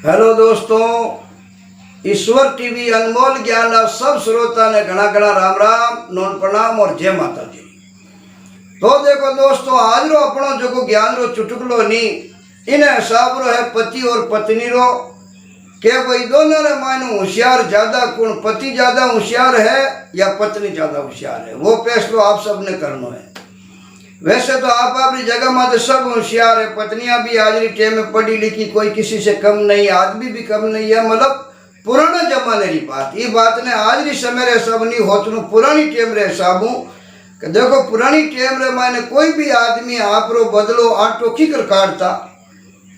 Hello दोस्तों, ईश्वर TV अनमोल ज्ञान सब श्रोता ने घना घना राम राम नोन प्रणाम और जय माता जी। तो देखो दोस्तों, आज रो अपनो जो ज्ञान रो चुटकुलो नी इन्हें हिसाब रो है पति और पत्नी रो के भाई दोनों ने मानो होशियार ज्यादा कौन, पति ज्यादा होशियार है या पत्नी ज्यादा होशियार है, वो फैसलो आप सबने करना है। वैसे तो आप अपनी जगह में तो सब होशियार है, पत्नियां भी आज की टाइम में पढ़ी लिखी, कोई किसी से कम नहीं, आदमी भी कम नहीं है। मतलब पुराने जमाने की बात, ये बात ने आज की समय रे सब नहीं होत, पुरानी टाइम रे हिसाबू कि देखो पुरानी टाइम रे मैंने कोई भी आदमी आप रो बदलो आटो की कर काटता,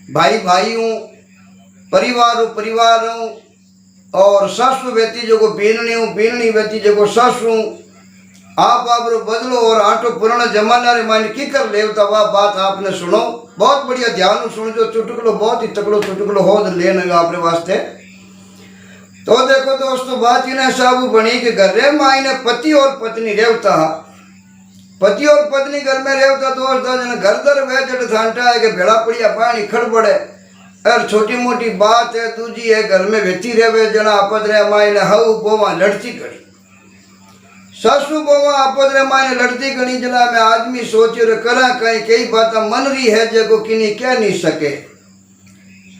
भाई भाई हूँ, परिवार परिवार हूँ, और सासू बेटी जो बीननी हूँ, बीननी बेटी जो सासू हूँ, आप रो बदलो और आटो पुराना जमाना रे माने की कर लेवता। वह बात आपने सुनो, बहुत बढ़िया ध्यान सुनो, जो चुटकुलो बहुत ही तकड़ो चुटकुलो हो लेने आपरे वास्ते। तो देखो दोस्तों, बात इन्हें साबू बनी कि घर रे मायने पति और पत्नी रेवता, पति और पत्नी घर में रेवता दोस्तों, जन घर दर वे जट झांटा है कि भेड़ा पड़िया पानी खड़बड़े, और छोटी मोटी बात है दूजी है घर में वेती रेवे जना आपस रे मायने हऊ बोवा लड़ती कड़ी, सासू बोवा आपस रे मायने लड़ती गणी जना में आदमी सोच रे करा कहीं कई बात मन रही है जो किनी कह नहीं सके,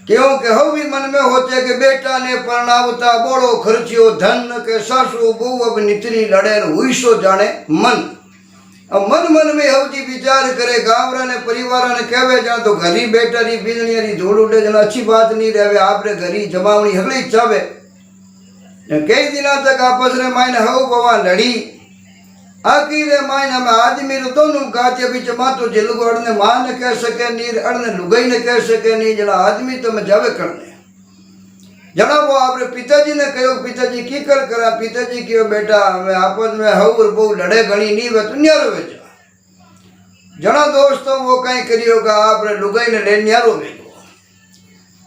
क्योंकि हो भी मन में होते कि बेटा ने परणावता बोलो खर्चियो धन के सासू बहू अब नितनी लड़े हुई सो जाने मन। अब मन मन में हो जी विचार करे, गाँव ने परिवार ने कहवे जान तो घरी बेटा री बिजली री धूल उड़े जना अच्छी बात नहीं रहे, आपरे घरी जमावनी हगली चावे। कई दिनों तक आपस रे मायने हऊ बवा लड़ी, आखिर मायने में आदमी रो दोनों गाते बीच मातो जिलगो अड़ने मां ने कह सके नीर अड़ने लुगाई ने कह सके नहीं, जना आदमी तो मैं जावे करने जना वो आपरे पिताजी ने कहो, पिताजी की कर करा, पिताजी कहो बेटा मैं आपस में हऊ और बहु लड़े गणी नहीं वे तू न्यारो वे जना दोस्तों वो कहीं करियोगा आपरे लुगाई ने ले न्यारो वे।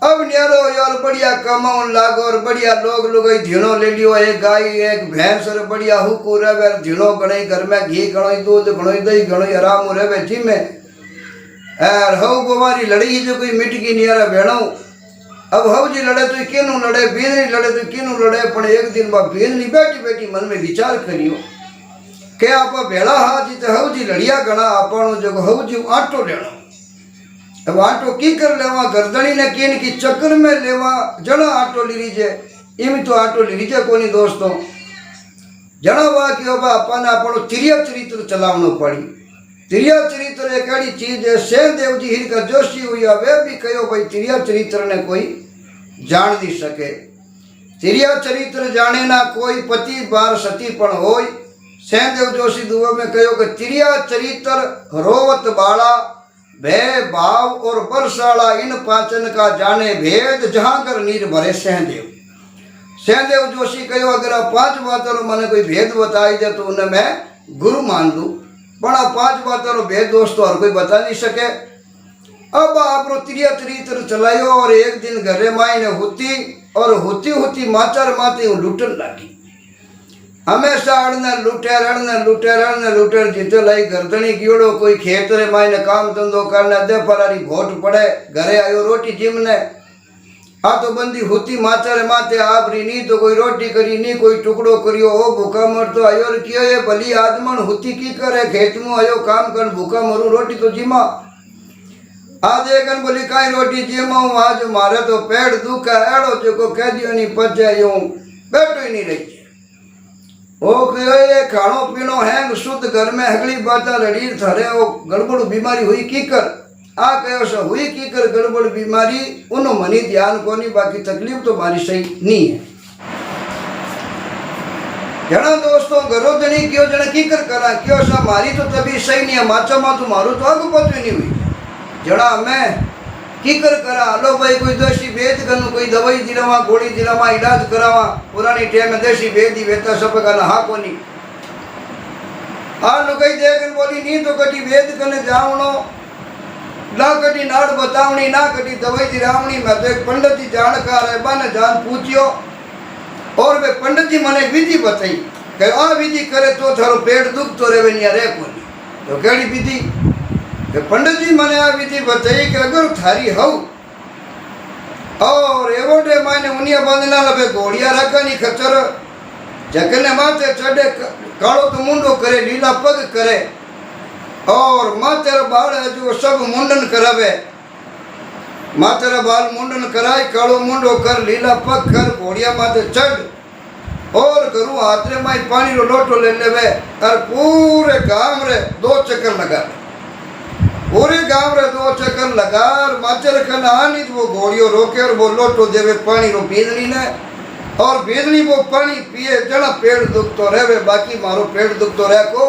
अब न्यारो यार बढ़िया कमाउन लागो और बढ़िया लोग लुगाई झीणो ले लियो, एक गाय एक भैंस और बढ़िया हुकू रहे, झीणो गणई घर में घी गणोई दूध गणोई दही गणोई आराम रहे जी में। और हऊ बीमारी लड़ी जो कोई मिट की नियारा भेणो, अब हऊ जी लड़े तो किनू लड़े, बीनरी लड़े तो किनू लड़े, पर एक दिन बाद बीनरी बैठी बैठी मन में विचार करियो के आप भेड़ा हा जी तो हऊ जी लड़िया गणा आपनो जो हऊ जी आटो लेनो, अब आटो की कर लेवा गर्दनी ने किन की चक्कर में लेवा जना आटो ली लीजे, इम तो आटो ली लीजे कोनी दोस्तों। जना वा कि अब अपन आपनो तिरिया चरित्र चलावनो पड़ी, तिरिया चरित्र एक ऐसी चीज है, सेन देव जी हिर का जोशी हुई वे भी कहो भाई तिरिया चरित्र ने कोई जान नहीं सके, तिरिया चरित्र जाने ना कोई पति बार सतीपण होय। सेन देव जोशी दुआ में कहो कि तिरिया चरित्र रोवत बाला भय भाव और बरसाला इन पाचन का जाने भेद जहां कर नीर भरे सहदेव। सहदेव जोशी कहो अगर आप 5 बातों मैंने कोई भेद बताई दे तो उन्हें मैं गुरु मान दूं, बड़ा 5 बातों भेद दोस्तों हर कोई बता नहीं सके। अब आप तिरिया चरित्र चलायो और एक दिन घरे माई ने होती और होती होती माचार माती लुटन लगी, हमेशा अड़ने लुटेर जीते लाई गर्दनी कीड़ो, कोई खेत रे मायने काम धंधो करने दे फरारी भोट पड़े, घरे आयो रोटी जिमने आ तो बंदी होती माचारे माते आप री नी तो कोई रोटी करी नी कोई टुकड़ो करियो, ओ भूखा मर तो आयो कियो ये भली आदमन होती की करे, खेत में आयो काम कर भूखा मरू रोटी तो जिमा, आज एक बोली काई रोटी जिमा आज मारे तो पेड़ दुखा एड़ो जो कह दियो नहीं पचे यूं बैठो ही नहीं रही। ओ ये खानो पीनो है शुद्ध घर में अगली बात लड़ी थारे वो गड़बड़ बीमारी हुई की कर आ कहो सो हुई की कर गड़बड़ बीमारी उन्हों मनी ध्यान को नहीं, बाकी तकलीफ तो मारी सही नहीं है। जना दोस्तों घरों जनी क्यों जन की कर करा क्यों सा मारी तो तभी सही नहीं है, माचा मा तो मारू तो आगे पत भी नहीं हुई, जना मैं की कर करा लो भाई कोई देसी वेद करूँ, कोई दवाई दिलावा गोली दिलावा इलाज करावा, पुरानी टाइम में देसी वेद ही वेता सब कहना हाँ को नहीं आ लो कहीं देख बोली नहीं तो कटी वेद करने जावनो ना कटी नाड़ बतावनी ना कटी दवाई दिलावनी। मैं तो एक पंडित जी जानकार है बन जान पूछियो और वे पंडित जी मैंने विधि बताई कि आ विधि करे तो थारो पेट दुख तो रेवे नहीं रे को नहीं, तो केड़ी विधि पंडित जी मैंने आ विधि बताई कि अगर थारी हऊ और एवं माने उनिया बांधना लबे घोड़िया रखनी खच्चर जकने माथे चढ़े कालो तो मुंडो करे लीला पग करे और मातेरा बाल जो सब मुंडन करावे मातेरा बाल मुंडन कराई कालो मुंडो कर लीला पग कर घोड़िया माथे चढ़ और करूँ हाथ रे माई पानी रो लोटो ले लेवे और पूरे गांव रे 2 चक्कर लगा पूरे गांव रे 2 चक्कर लगा और माचर कन आनी तो वो घोड़ियो रोके और वो लोटो देवे पानी रो बीजली ने और बीजली वो पानी पिए जना पेड़ दुखतो रहे बाकी मारो पेड़ दुखतो रहे को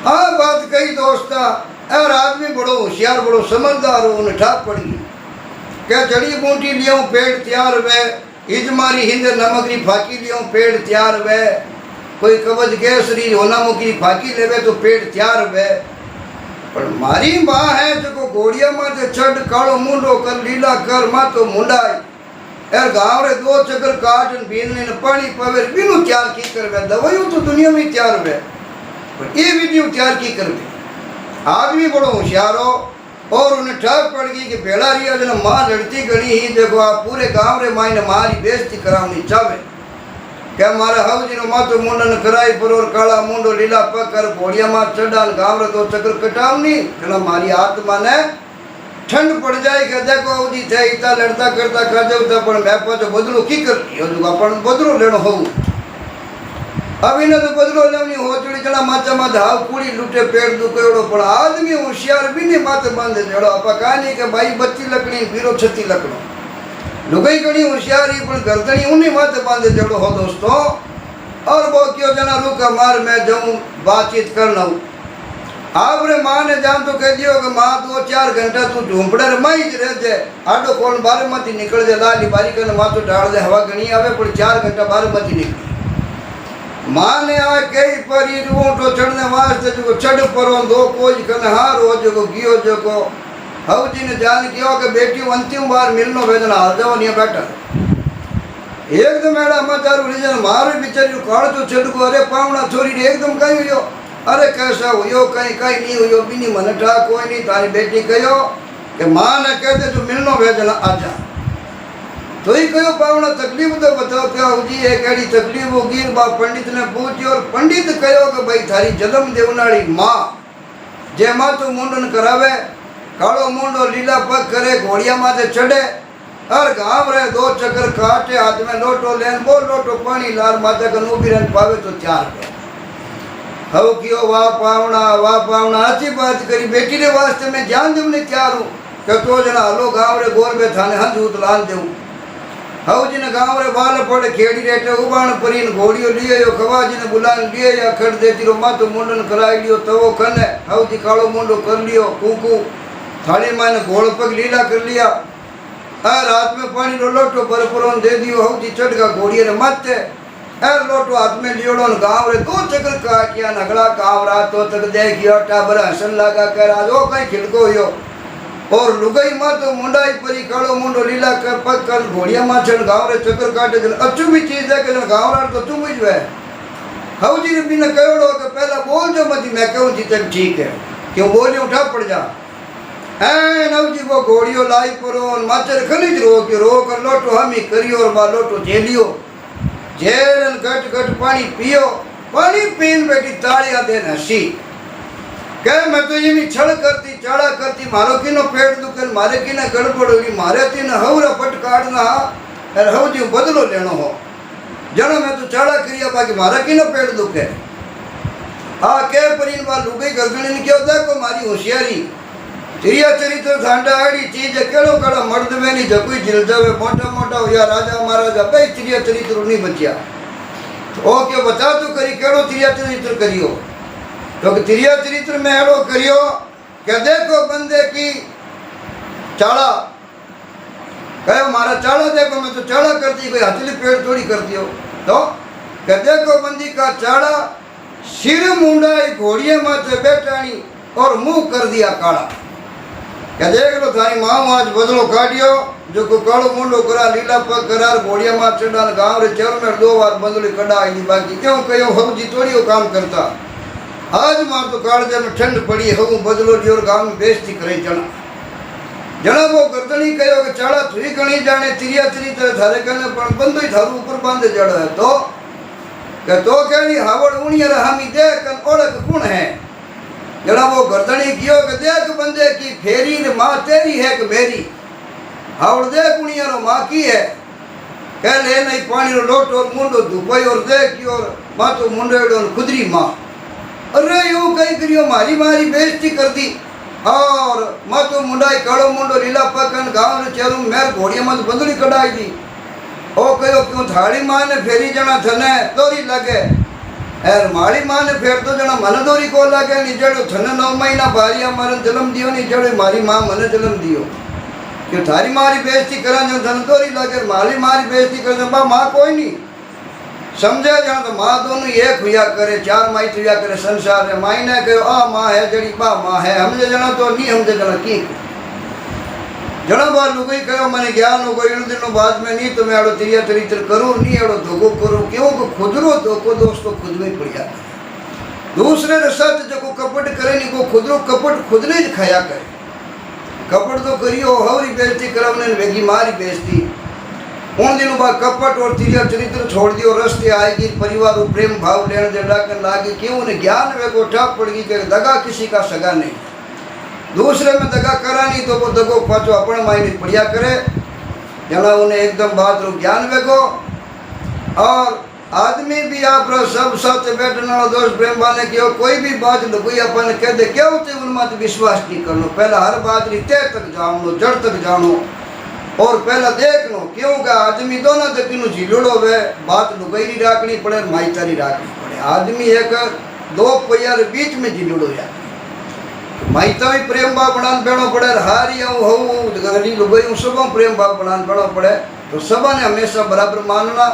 हाँ बात कही दोस्ता और आदमी बड़ो होशियार बड़ो समझदार हो उन्हें ठाक पड़ी क्या जड़ी बूटी लियो पेड़ तैयार वे इजमारी हिंद नमकरी फाकी लियो पेड़ तैयार वे कोई कबज केसरी होना मुकरी फाकी लेवे तो पेड़ तैयार वे पर मारी माँ है जो घोड़िया माँ से चढ़ कालो मुंडो कर लीला कर माँ तो मुंडाई यार गाँव रे 2 चक्कर काट बीनने ने पानी पवे बिनु तैयार की करवे दवाइयों तो दुनिया में तैयार वे पर ये वीडियो तैयार की करवे आदमी बड़ो होशियार हो और उन्हें ठग पड़ गई कि बेड़ा रिया जन माँ लड़ती गणी ही देखो आप पूरे गांव रे माँ ने मारी बेइज्जती करावनी चाहे क्या मारे हव जी माँ तो मुंडन कराई पर और काला मुंडो लीला पकर घोड़िया माँ चढ़ान गांव रे 2 चक्कर कटावनी चला मारी आत्मा ने ठंड पड़ जाए कि देखो अवधि थे इतना लड़ता करता कर देवता पर मैं पाछो बदलो की कर अपन बदलो लेनो हो अब इन्हें तो बदलो लेवनी हो चुड़ी चला माचा माथ हाव पूरी लूटे पेड़ दुकेड़ो पर आदमी होशियार भी नहीं माथे बांधे जड़ो आपा कहानी के भाई बच्ची लकड़ी बीरो छती लकड़ो लुगाई कड़ी होशियारी पर गर्दनी उन्हीं माथे बांधे जड़ो हो दोस्तों और वो क्यों जना रुका मार मैं जाऊं बातचीत करना हूँ आपने माँ ने जान तो कह दियो कि माँ 2-4 घंटा तू झूंपड़े रे माई ज रह जाए आडो कौन बारे मत निकल जाए लाली बारी करने माँ तो डाल दे हवा गणी आवे पर 4 घंटा बारे मत निकली माँ ने आ कई परी ऊँटो चढ़ने वास्ते जो चढ़ परो 2 कोई कने हारो जो गियो जो को हव जी ने जान कियो कि बेटी अंतिम बार मिलनो भेजना हाल जाओ नहीं बैठा एकदम मेरा मचारू लीजन मारो बिचारी काड़ तो चढ़ को अरे पावना छोरी एकदम कही हो अरे कैसा हुयो कहीं कहीं नहीं हुयो बिनी मन ठा कोई नहीं तारी बेटी कहो कि माँ ने कहते तू मिलनो भेजना आजा तो ही कहो पावना तकलीफ तो बताओ क्या हो जी एक ऐसी तकलीफ होगी बा पंडित ने पूछी और पंडित कहो कि भाई थारी जन्म देवनाड़ी माँ जे माँ तो मुंडन करावे कालो मुंडो लीला पग करे घोड़िया माथे चढ़े हर गांव रे 2 चक्कर काटे हाथ में लोटो लेन बोल लोटो पानी लाल माता का नूबी रन पावे तो 4 पे हव कियो वाह पावना अच्छी बात करी बेटी रे वास्ते मैं जान दूँ नहीं तैयार हूँ कि तो जना हलो गाँव रे गोर में थाने हंस उत लान दूँ हव जी ने गाँव रे बाल पड़े खेड़ी रेटे उबाण परीन घोड़ियो लिए यो खवा जी ने बुलान लिए या खड़ देती रो माँ तो मुंडन कराई लियो तवो खने हव जी कालो मुंडो कर लियो कूकू थाली माँ ने घोड़ पग लीला कर लिया रात में पानी रो लोटो बरपरोन दे दियो हव जी चढ़ का घोड़िया रे माथे एर लोटो हाथ में लियोड़ो गाँव रे 2 चक्कर काटिया नगड़ा गाँव रात तो तक देखियो टाबर हसन लगा कर आज वो कहीं खिड़को हो और लुगाई माँ तो मुंडाई परी कालो मुंडो लीला कर पग कर घोड़िया माँ चढ़ गाँव रे चक्कर काटे जन अच्छी भी चीज है कि गाँव रात तो तुम ही है हव जी ने बिना कहोड़ो कि पहला बोल जो मत मैं कहूँ जी तक ठीक है क्यों बोली उठा पड़ जा है नव जी वो घोड़ियो लाई परो माचर खनिज रो कर लोटो हम ही करियो और माँ लोटो झेलियो जेरन घट पानी पियो पानी पीन बेटी तालियां देन हसी कह मैं तो ये छड़ करती चाड़ा करती मारो की नो पेड़ दुकन मारे की ना गड़बड़ होगी मारे तीन हवरा पट काटना और हव जी बदलो लेनो हो जनो मैं तो चाड़ा करिया बाकी मारा की नो पेड़ दुखे हाँ के परीन बार लुगाई गर्दनी ने क्यों देखो मारी होशियारी चिड़िया चरित्र थांडा आड़ी चीज केड़ो कड़ा मर्द में नहीं जकोई जिल जावे मोटा मोटा हो या राजा महाराजा भाई चिड़िया चरित्र नहीं बचिया तो ओ क्यों बता तो करी केड़ो चिड़िया चरित्र करियो तो चिड़िया चरित्र में एड़ो करियो क्या देखो बंदे की चाड़ा कहो मारा चाड़ा देखो मैं तो चाड़ा करती कोई हथली पेड़ थोड़ी करती हो तो क्या देखो बंदी का चाड़ा सिर मुंडाई घोड़िया माथे बैठानी और मुंह कर दिया काला क्या देख लो थारी माँ आज बदलो काटियो जो को कालो मुंडो करा लीला पग करार घोड़िया माँ चढ़ा गाँव रे चर में 2 बार बदली कड़ा आई बाकी क्यों कहो हव जी थोड़ी वो काम करता आज मार तो कालजे में ठंड पड़ी हव बदलो लियो और गाँव में बेइज्जती करे चढ़ा जणा वो गर्दनी कहो कि चाड़ा थुई गणी जाने तिरिया तिरी तरह थारे कने पण बंदो थारू ऊपर बांधे जड़ है तो कहनी हावड़ उणियर हामी देख कन ओळख कुण है। जणा वो गर्दनी कियो कि देख बंदे की फेरी ने मां तेरी है कि मेरी। हावड़ देख उणियर मां की है। कह ले नहीं पानी रो लोट और मुंडो धुपाई और देख की और मां तो मुंडेड़ो खुदरी मां। अरे यूं कहीं करियो मारी मारी बेइज्जती कर दी और मां तो मुंडाई कालो मुंडो लीला पकन गांव रे चेरू मेर घोड़िया मत बंदड़ी कढाई दी। ओ कहो क्यों थाड़ी मां ने फेरी जना थने दोरी लगे एर माड़ी मां ने फेर तो जना मन दोरी को लगे नी जड़ो थने 9 महीना भारिया मरन जन्म दियो नी जड़ो मारी मां मने जन्म दियो क्यों थारी मारी बेइज्जती करा जन थने दोरी लगे माली मारी बेइज्जती कर बा मां कोई नहीं समझे जना तो मां दोनों एक हुआ करे 4 माई हुआ करे संसार रे माई ने कहो आ मां है जड़ी बा मां है हमजे जना तो नहीं हमजे जना की जणा बार लुगई कहो मैंने ज्ञान हो गई दिन बाद में नहीं तो मैं एड़ो तिरिया चरित्र करूँ नहीं एड़ो धोखो करूँ क्यों को खुदरो धोखो दोस्तों खुद में पड़िया दूसरे रे सच जो कपट करे नहीं को खुदरो कपट खुद ने खाया करे कपट तो करियो हवरी बेइज्जती करवने वेगी मारी बेइज्जती उन दिनों बाद कपट और तिरिया चरित्र छोड़ दियो रस्ते आएगी परिवार और प्रेम भाव लेने दे लागे क्यों उन्हें ज्ञान वे को ठप पड़गी कि दगा किसी का सगा नहीं दूसरे में दगा करा नहीं तो वो दगो पाचो अपने मायने पढ़िया करे जना उन्हें एकदम बात रो ज्ञान वेगो और आदमी भी आप सब साथ बैठने वाला दोस्त प्रेम वाले की कोई भी बात कोई अपन कह दे क्या होते उनमें तो विश्वास नहीं करना पहला हर बात तय तक जानो जड़ तक जानो और पहला देख लो क्यों का आदमी दोनों तक इन झिलड़ो वे बात लुगाई राखनी पड़े माईचारी राखनी पड़े आदमी एक 2 पहिया बीच में झिलड़ो या माईता भी प्रेम भाव बनान बेड़ो पड़े हारी हूँ गली लुगाई सब प्रेम भाव बनान बेड़ो पड़े तो सबा ने हमेशा बराबर मानना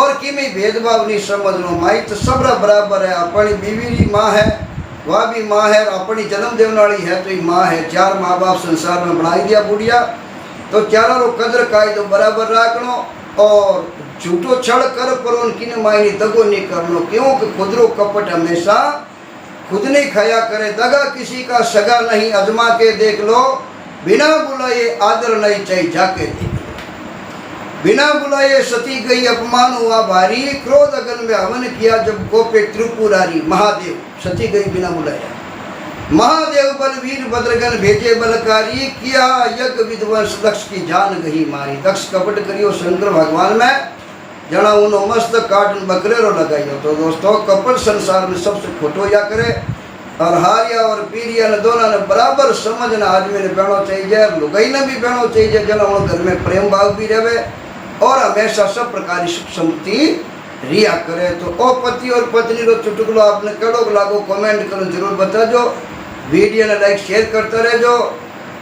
और किमी भेदभाव नहीं समझना माई तो सब बराबर है अपनी बीवी माँ है वह भी माँ है अपनी जन्म देने वाली है तो ये माँ है 4 माँ बाप संसार में बनाई दिया बुढ़िया तो चारों रो कदर कायदो बराबर राखनो और झूठो छड़ कर पर उनकी मायनी दगो नहीं करनो क्यों कि खुदरो कपट हमेशा खुद नहीं खाया करे दगा किसी का सगा नहीं अजमा के देख लो बिना बुलाए आदर नहीं चाहिए जाके देख लो बिना बुलाए सती गई अपमान हुआ भारी क्रोध अगन में हवन किया जब गोपे त्रिपुरारी महादेव सती गई बिना बुलाया महादेव बलवीर बद्रगन भेजे बलकारी किया यज्ञ विध्वंस दक्ष की जान गही मारी दक्ष कपट करियो शंकर भगवान में जना उनो मस्त काटन बकरेरो लगाइयो तो दोस्तों कपट संसार में सबसे खोटो या करे और हारिया और पीरिया ने दोनों ने बराबर समझना आदमी ने बहनो चाहिए लुगाई ने भी बहनो चाहिए जना उन घर में प्रेम भाव भी रहे और हमेशा सब प्रकार की सुख समृद्धि रिया करे तो ओ पति और पत्नी रो चुटकुलो आपने कड़ो लागो कमेंट करो जरूर बताजो वीडियो ने लाइक शेयर करते रहजो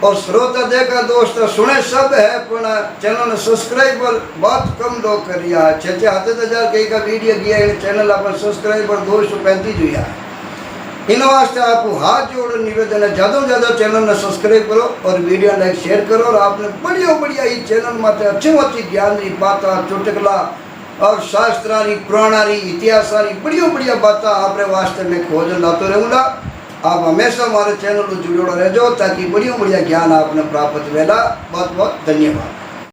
और श्रोता देखा दोस्त सुने सब है पर चैनल ने सब्सक्राइबर बहुत कम लोग करिया 6,000 कई का वीडियो गया चैनल अपन सब्सक्राइबर 235 हुआ इन वास्ते आप हाथ जोड़ निवेदन है ज़्यादा से ज़्यादा चैनल ने सब्सक्राइब करो और वीडियो लाइक शेयर करो और आपने बढ़िया ये चैनल में अच्छी ज्ञान की बात चुटकला और शास्त्रारी पुराणारी इतिहासारी बढ़िया बात आपने वास्ते में खोज लाते रहूँगा आप हमेशा हमारे चैनल को जुड़े रहो ताकि बढ़िया ज्ञान आपने प्राप्त वेला बहुत धन्यवाद।